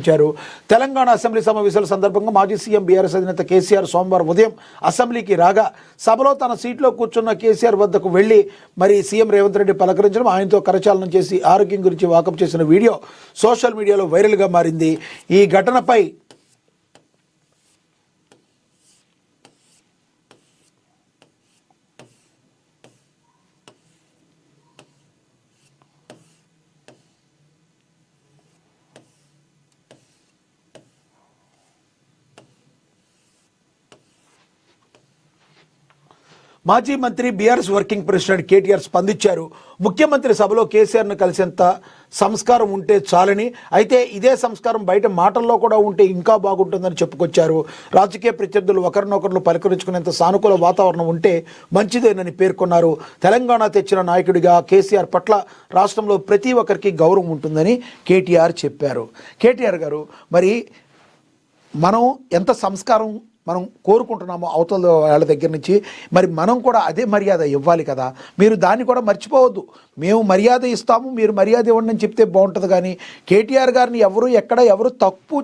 ఇచ్చారు. తెలంగాణ అసెంబ్లీ సమావేశాల సందర్భంగా మాజీ సీఎం బీఆర్ఎస్ అధినేత కేసీఆర్ సోమవారం ఉదయం అసెంబ్లీకి రాగా సభలో తన సీట్లో కూర్చున్న కేసీఆర్ వద్దకు వెళ్లి మరి సీఎం రేవంత్ రెడ్డి పలకరించడం, ఆయనతో కరచాలనం చేసి ఆరోగ్యం గురించి వాకప్ చేసిన వీడియో సోషల్ మీడియాలో వైరల్గా మారింది. ఈ ఘటనపై మాజీ మంత్రి బీఆర్ఎస్ వర్కింగ్ ప్రెసిడెంట్ కేటీఆర్ స్పందించారు. ముఖ్యమంత్రి సభలో కేసీఆర్ను కలిసేంత సంస్కారం ఉంటే చాలని, అయితే ఇదే సంస్కారం బయట మాటల్లో కూడా ఉంటే ఇంకా బాగుంటుందని చెప్పుకొచ్చారు. రాజకీయ ప్రత్యర్థులు ఒకరినొకరు పలకరించుకునేంత సానుకూల వాతావరణం ఉంటే మంచిదేనని పేర్కొన్నారు. తెలంగాణ తెచ్చిన నాయకుడిగా కేసీఆర్ పట్ల రాష్ట్రంలో ప్రతి ఒక్కరికి గౌరవం ఉంటుందని కేటీఆర్ చెప్పారు. కేటీఆర్ గారు, మరి మనం ఎంత సంస్కారం మనం కోరుకుంటున్నాము అవతల వాళ్ళ దగ్గర నుంచి, మరి మనం కూడా అదే మర్యాద ఇవ్వాలి కదా. మీరు దాన్ని కూడా మర్చిపోవద్దు. మేము మర్యాద ఇస్తాము, మీరు మర్యాద ఇవ్వండి అని చెప్తే బాగుంటుంది. కానీ కేటీఆర్ గారిని ఎవరు తక్కువ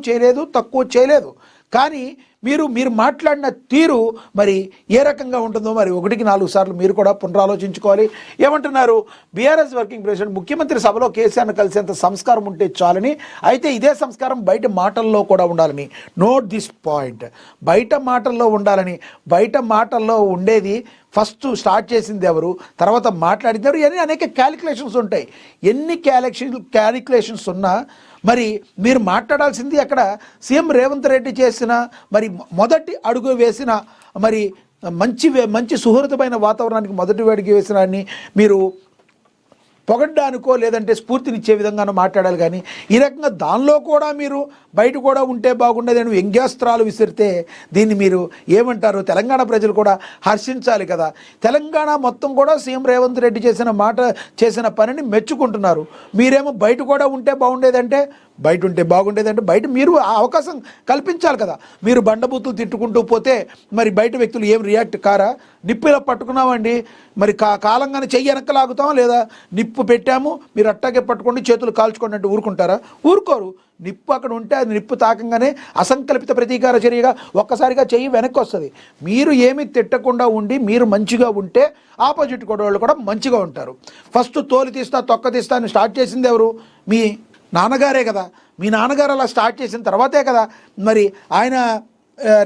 చేయలేదు. కానీ మీరు మాట్లాడిన తీరు మరి ఏ రకంగా ఉంటుందో మరి 1-4 సార్లు మీరు కూడా పునరాలోచించుకోవాలి. ఏమంటున్నారు? బీఆర్ఎస్ వర్కింగ్ ప్రెసిడెంట్ ముఖ్యమంత్రి సభలో కేసీఆర్ను కలిసేంత సంస్కారం ఉంటే చాలని, అయితే ఇదే సంస్కారం బయట మాటల్లో కూడా ఉండాలని. Note this point. బయట మాటల్లో ఉండాలని. బయట మాటల్లో ఉండేది ఫస్ట్ స్టార్ట్ చేసింది ఎవరు, తర్వాత మాట్లాడింది ఎవరు, అని అనేక క్యాలిక్యులేషన్స్ ఉంటాయి. ఎన్ని క్యాలిక్యులేషన్స్ ఉన్నా మరి మీరు మాట్లాడాల్సింది అక్కడ సీఎం రేవంత్ రెడ్డి చేసిన మరి మొదటి అడుగు వేసిన మరి మంచి సుహృతమైన వాతావరణానికి మొదటి అడుగు వేసిన అని మీరు పొగడ్డానికో లేదంటే స్ఫూర్తినిచ్చే విధంగానో మాట్లాడాలి. కానీ ఈ రకంగా దానిలో కూడా మీరు బయట కూడా ఉంటే బాగుండేదని వ్యంగ్యాస్త్రాలు విసిరితే దీన్ని మీరు ఏమంటారు? తెలంగాణ ప్రజలు కూడా హర్షించాలి కదా. తెలంగాణ మొత్తం కూడా సీఎం రేవంత్ రెడ్డి చేసిన పనిని మెచ్చుకుంటున్నారు. మీరేమో బయట కూడా ఉంటే బాగుండేదంటే, బయట ఉంటే బాగుండేదంటే బయట మీరు ఆ అవకాశం కల్పించాలి కదా. మీరు బండబూతులు తిట్టుకుంటూ పోతే మరి బయట వ్యక్తులు ఏం రియాక్ట్ కారా? నిప్పు ఇలా పట్టుకున్నామండి, మరి కాలంగానే చెయ్యి వెనక్కలాగుతాం, లేదా నిప్పు పెట్టాము మీరు అట్టాగే పట్టుకోండి చేతులు కాల్చుకోండి అంటే ఊరుకుంటారా? ఊరుకోరు. నిప్పు అక్కడ ఉంటే అది నిప్పు తాకంగానే అసంకల్పిత ప్రతీకార చర్యగా ఒక్కసారిగా చెయ్యి వెనక్కి వస్తుంది. మీరు ఏమీ తిట్టకుండా ఉండి మీరు మంచిగా ఉంటే ఆపోజిట్ కూడా వాళ్ళు కూడా మంచిగా ఉంటారు. ఫస్ట్ తోలు తీస్తా తొక్క తీస్తా అని స్టార్ట్ చేసింది ఎవరు? మీ నాన్నగారే కదా. మీ నాన్నగారు అలా స్టార్ట్ చేసిన తర్వాతే కదా మరి ఆయన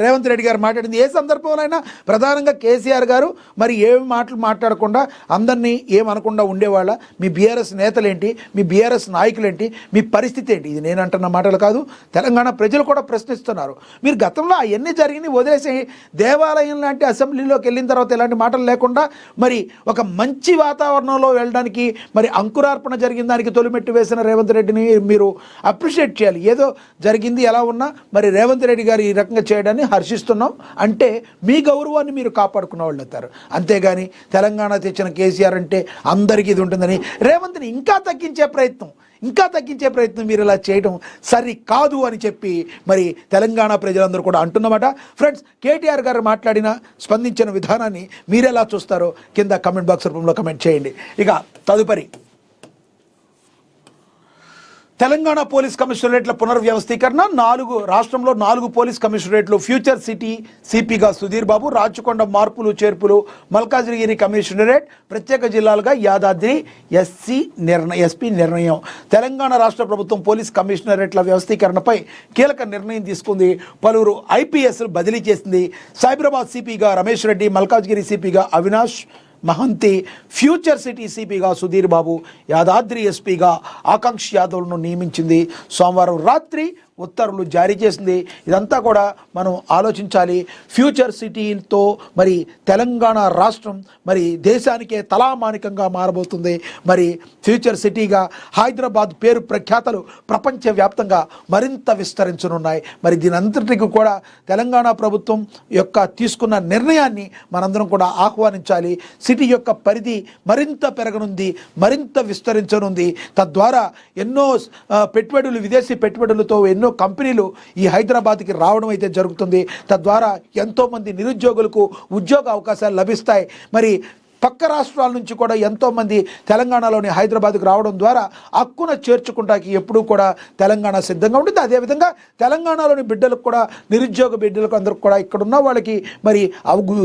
రేవంత్ రెడ్డి గారు మాట్లాడింది. ఏ సందర్భంలోనైనా ప్రధానంగా కేసీఆర్ గారు మరి ఏమి మాటలు మాట్లాడకుండా అందరినీ ఏమనకుండా ఉండేవాళ్ళ? మీ బీఆర్ఎస్ నేతలేంటి, మీ బీఆర్ఎస్ నాయకులేంటి, మీ పరిస్థితి ఏంటి? ఇది నేను అంటున్న మాటలు కాదు, తెలంగాణ ప్రజలు కూడా ప్రశ్నిస్తున్నారు. మీరు గతంలో అవన్నీ జరిగినాయి వదిలేసి దేవాలయం లాంటి అసెంబ్లీలోకి వెళ్ళిన తర్వాత ఇలాంటి మాటలు లేకుండా మరి ఒక మంచి వాతావరణంలో వెళ్ళడానికి మరి అంకురార్పణ జరిగిన దానికి తొలిమెట్టు వేసిన రేవంత్ రెడ్డిని మీరు అప్రిషియేట్ చేయాలి. ఏదో జరిగింది ఎలా ఉన్నా మరి రేవంత్ రెడ్డి గారు ఈ రకంగా చేయడాన్ని హర్షిస్తున్నాం అంటే మీ గౌరవాన్ని మీరు కాపాడుకున్న వాళ్ళు అవుతారు. అంతేగాని తెలంగాణ తెచ్చిన కేసీఆర్ అంటే అందరికీ ఇది ఉంటుందని రేవంత్ని ఇంకా తగ్గించే ప్రయత్నం మీరు ఇలా చేయడం సరి కాదు అని చెప్పి మరి తెలంగాణ ప్రజలందరూ కూడా అంటున్నమాట. ఫ్రెండ్స్, కేటీఆర్ గారు స్పందించిన విధానాన్ని మీరెలా చూస్తారో కింద కమెంట్ బాక్స్ రూపంలో కమెంట్ చేయండి. ఇక తదుపరి తెలంగాణ పోలీస్ కమిషనరేట్ల పునర్వ్యవస్థీకరణ. రాష్ట్రంలో 4 police కమిషనరేట్లు. Future city సిపిగా Sudheer Babu, Rachakonda మార్పులు చేర్పులు మల్కాజ్గిరి కమిషనరేట్, ప్రత్యేక జిల్లాలుగా యాదాద్రి ఎస్పీ నిర్ణయం. తెలంగాణ రాష్ట్ర ప్రభుత్వం పోలీస్ కమిషనరేట్ల వ్యవస్థీకరణపై కీలక నిర్ణయం తీసుకుంది. పలువురు ఐపీఎస్లు బదిలీ చేసింది. సైబరాబాద్ సిపిగా రమేష్ రెడ్డి, మల్కాజ్గిరి సిపిగా అవినాష్ మహంతి, ఫ్యూచర్ సిటీ సిపిగా సుధీర్ బాబు, యాదాద్రి ఎస్పీగా ఆకాంక్ష్ యాదవ్ను నియమించింది. సోమవారం రాత్రి ఉత్తర్వులు జారీ చేసింది. ఇదంతా కూడా మనం ఆలోచించాలి. ఫ్యూచర్ సిటీతో మరి తెలంగాణ రాష్ట్రం మరి దేశానికే తలామానికంగా మారబోతుంది. మరి ఫ్యూచర్ సిటీగా హైదరాబాద్ పేరు ప్రఖ్యాతలు ప్రపంచవ్యాప్తంగా మరింత విస్తరించనున్నాయి. మరి దీనంతటికి కూడా తెలంగాణ ప్రభుత్వం యొక్క తీసుకున్న నిర్ణయాన్ని మనందరం కూడా ఆహ్వానించాలి. సిటీ యొక్క పరిధి మరింత పెరగనుంది, మరింత విస్తరించనుంది. తద్వారా ఎన్నో పెట్టుబడులు, విదేశీ పెట్టుబడులతో ఎన్నో కంపెనీలు ఈ హైదరాబాద్కి రావడం అయితే జరుగుతుంది. తద్వారా ఎంతోమంది నిరుద్యోగులకు ఉద్యోగ అవకాశాలు లభిస్తాయి. మరి పక్క రాష్ట్రాల నుంచి కూడా ఎంతోమంది తెలంగాణలోని హైదరాబాద్కు రావడం ద్వారా హక్కున చేర్చుకుంటాకి ఎప్పుడూ కూడా తెలంగాణ సిద్ధంగా ఉంటుంది. అదేవిధంగా తెలంగాణలోని బిడ్డలకు కూడా, నిరుద్యోగ బిడ్డలకు అందరికి కూడా ఇక్కడ ఉన్న వాళ్ళకి మరి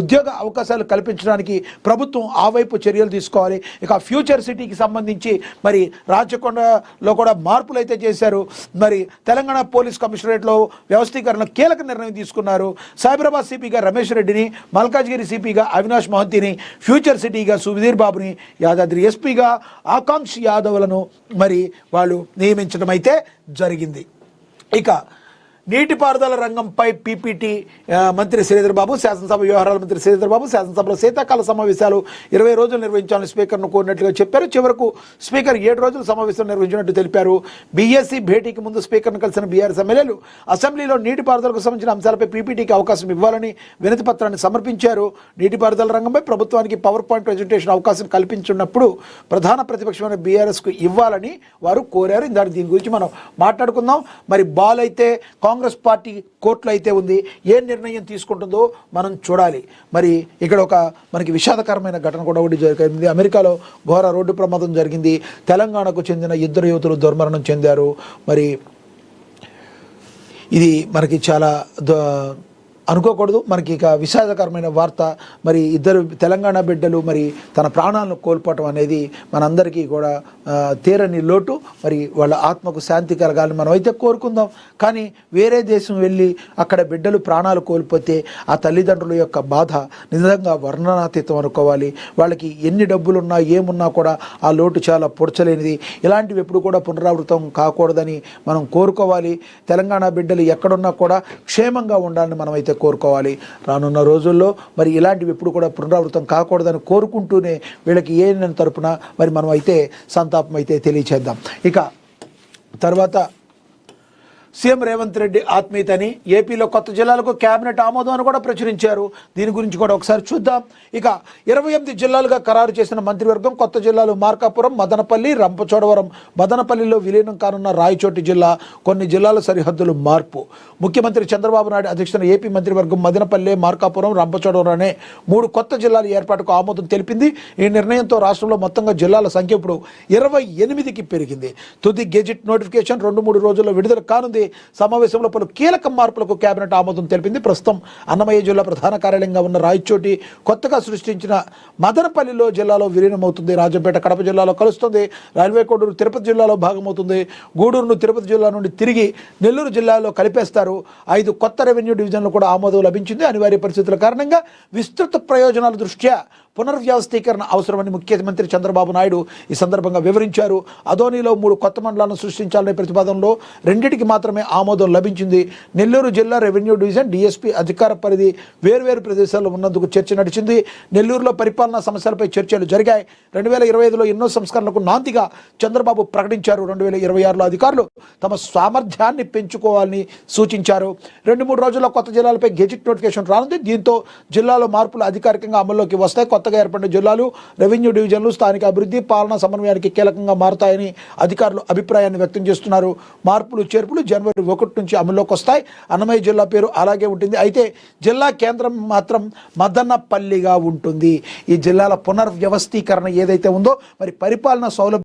ఉద్యోగ అవకాశాలు కల్పించడానికి ప్రభుత్వం ఆ వైపు చర్యలు తీసుకోవాలి. ఇక ఫ్యూచర్ సిటీకి సంబంధించి మరి రాచకొండలో కూడా మార్పులు అయితే చేశారు. మరి తెలంగాణ పోలీస్ కమిషనరేట్లో వ్యవస్థీకరణ కీలక నిర్ణయం తీసుకున్నారు. సైబరాబాద్ సిపిగా రమేష్ రెడ్డిని, మల్కాజ్గిరి సిపిగా అవినాష్ మహంతిని, ఫ్యూచర్ సిటీగా సుధీర్ బాబుని, యాదాద్రి ఎస్పీగా ఆకాంక్ష్ యాదవ్లను మరి వాళ్ళు నియమించడం అయితే జరిగింది. ఇక నీటిపారుదల రంగంపై పీపీటీ మంత్రి శ్రీధర్ బాబు, శాసనసభ వ్యవహారాల మంత్రి శ్రీధర్ బాబు శాసనసభలో శీతాకాల సమావేశాలు 20 రోజులు నిర్వహించాలని స్పీకర్ను కోరినట్లుగా చెప్పారు. చివరకు స్పీకర్ 7 రోజులు సమావేశం నిర్వహించినట్టు తెలిపారు. బీఎస్సీ భేటీకి ముందు స్పీకర్ను కలిసిన బీఆర్ఎస్ ఎమ్మెల్యేలు అసెంబ్లీలో నీటిపారుదలకు సంబంధించిన అంశాలపై పీపీటీకి అవకాశం ఇవ్వాలని వినతి పత్రాన్ని సమర్పించారు. నీటిపారుదల రంగంపై ప్రభుత్వానికి పవర్ పాయింట్ ప్రెజెంటేషన్ అవకాశం కల్పించున్నప్పుడు ప్రధాన ప్రతిపక్షమైన బీఆర్ఎస్కు ఇవ్వాలని వారు కోరారు. దీని గురించి మనం మాట్లాడుకుందాం. మరి బాల్ అయితే కాంగ్రెస్ పార్టీ కోర్టులో అయితే ఉంది. ఏ నిర్ణయం తీసుకుంటుందో మనం చూడాలి. మరి ఇక్కడ ఒక మనకి విషాదకరమైన ఘటన కూడా ఒకటి జరిగింది. అమెరికాలో ఘోర రోడ్డు ప్రమాదం జరిగింది. తెలంగాణకు చెందిన 2 యువతులు దుర్మరణం చెందారు. మరి ఇది మనకి చాలా అనుకోకూడదు. మనకి ఇక విషాదకరమైన వార్త. మరి 2 తెలంగాణ బిడ్డలు మరి తన ప్రాణాలను కోల్పోవటం అనేది మనందరికీ కూడా తీరని లోటు. మరి వాళ్ళ ఆత్మకు శాంతి కలగాలని మనం అయితే కోరుకుందాం. కానీ వేరే దేశం వెళ్ళి అక్కడ బిడ్డలు ప్రాణాలు కోల్పోతే ఆ తల్లిదండ్రుల యొక్క బాధ నిజంగా వర్ణనాతీతం అనుకోవాలి. వాళ్ళకి ఎన్ని డబ్బులున్నా ఏమున్నా కూడా ఆ లోటు చాలా పొడచలేనిది. ఇలాంటివి ఎప్పుడు కూడా పునరావృతం కాకూడదని మనం కోరుకోవాలి. తెలంగాణ బిడ్డలు ఎక్కడున్నా కూడా క్షేమంగా ఉండాలని మనం అయితే కోరుకోవాలి. రానున్న రోజుల్లో మరి ఇలాంటివి ఎప్పుడు కూడా పునరావృతం కాకూడదని కోరుకుంటూనే వీళ్ళకి ఏన తరపున మరి మనం అయితే సంతాపం అయితే తెలియచేద్దాం. ఇక తర్వాత సీఎం రేవంత్ రెడ్డి ఆత్మీయతని ఏపీలో కొత్త జిల్లాలకు కేబినెట్ ఆమోదం అని కూడా ప్రచురించారు. దీని గురించి కూడా ఒకసారి చూద్దాం. ఇక 28 జిల్లాలుగా ఖరారు చేసిన మంత్రివర్గం కొత్త జిల్లాలు మార్కాపురం, మదనపల్లి, రంపచోడవరం. మదనపల్లిలో విలీనం కానున్న రాయచోటి జిల్లా. కొన్ని జిల్లాల సరిహద్దులు మార్పు. ముఖ్యమంత్రి చంద్రబాబు నాయుడు అధ్యక్షతన ఏపీ మంత్రివర్గం మదనపల్లి, మార్కాపురం, రంపచోడవరం అనే 3 కొత్త జిల్లాల ఏర్పాటుకు ఆమోదం తెలిపింది. ఈ నిర్ణయంతో రాష్ట్రంలో మొత్తంగా జిల్లాల సంఖ్య ఇప్పుడు 28కి పెరిగింది. తుది గెజిట్ నోటిఫికేషన్ 2-3 రోజుల్లో విడుదల కానుంది. సమావేశంలో పలు కీలక మార్పులకు కేబినెట్ ఆమోదం తెలిపింది. ప్రస్తుతం అన్నమయ్య జిల్లా ప్రధాన కార్యాలయంగా ఉన్న రాయచోటి కొత్తగా సృష్టించిన మదనపల్లిలో జిల్లాలో విలీనమవుతుంది. రాజంపేట కడప జిల్లాలో కలుస్తుంది. రైల్వే కోడూరు తిరుపతి జిల్లాలో భాగమవుతుంది. గూడూరును తిరుపతి జిల్లా నుండి తిరిగి నెల్లూరు జిల్లాలో కలిపేస్తారు. 5 కొత్త రెవెన్యూ డివిజన్లు కూడా ఆమోదం లభించింది. అనివార్య పరిస్థితుల కారణంగా విస్తృత ప్రయోజనాల దృష్ట్యా పునర్వ్యవస్థీకరణ అవసరమని ముఖ్యమంత్రి చంద్రబాబు నాయుడు ఈ సందర్భంగా వివరించారు. అదోనిలో 3 కొత్త మండలాలను సృష్టించాలనే ప్రతిపాదనలో 2కి మాత్రమే ఆమోదం లభించింది. నెల్లూరు జిల్లా రెవెన్యూ డివిజన్ డీఎస్పీ అధికార పరిధి వేర్వేరు ప్రదేశాల్లో ఉన్నందుకు చర్చ నడిచింది. నెల్లూరులో పరిపాలనా సమస్యలపై చర్చలు జరిగాయి. 2025లో ఎన్నో సంస్కరణలకు నాందిగా చంద్రబాబు ప్రకటించారు. 2026లో అధికారులు తమ సామర్థ్యాన్ని పెంచుకోవాలని సూచించారు. 2-3 రోజుల్లో కొత్త జిల్లాలపై గెజిట్ నోటిఫికేషన్ రానుంది. దీంతో జిల్లాలో మార్పులు అధికారికంగా అమల్లోకి వస్తాయి. కొత్తగా ఏర్పడిన జిల్లాలు, రెవెన్యూ డివిజన్లు స్థానిక అభివృద్ధి, పాలనా సమన్వయానికి కీలకంగా మారుతాయని అధికారులు అభిప్రాయాన్ని వ్యక్తం చేస్తున్నారు. మార్పులు చేర్పులు జనవరి 1 నుంచి అమల్లోకి వస్తాయి. అన్నమయ్య జిల్లా పేరు అలాగే ఉంటుంది. అయితే జిల్లా కేంద్రం మాత్రం మదనపల్లిగా ఉంటుంది. ఈ జిల్లాల పునర్వ్యవస్థీకరణ ఏదైతే ఉందో మరి పరిపాలనా సౌలభ్యం